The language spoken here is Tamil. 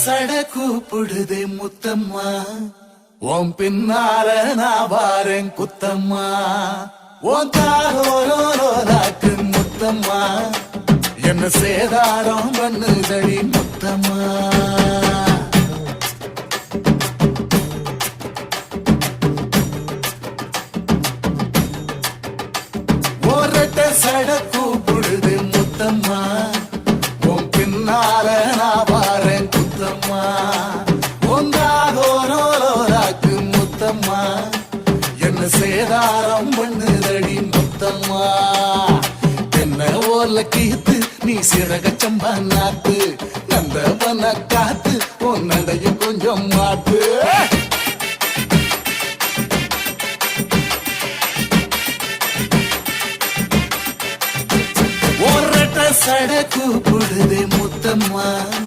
சட கூப்பிடுதே முத்தம்மா, உன் பின்னால நான் வாரேன் குத்தம்மா. உன் காரோராக்கு முத்தம்மா, என்ன சேதாரம் பண்ணுதடி முத்தம்மா. ஒரட்ட சட கூப்பிடுது முத்தம்மா, உன் பின்னால நான் வாரேன் குத்தம்மா. ஒன்றாகோராக்கு முத்தம்மா, என்ன சேதாரம் பண்ணுதடி முத்தம்மா. என்ன ஓர்ல கீத்து நீ சிறக சம்பா நாத்து, நந்தவன காத்து உன் நடைய கொஞ்சம் மாத்து. சட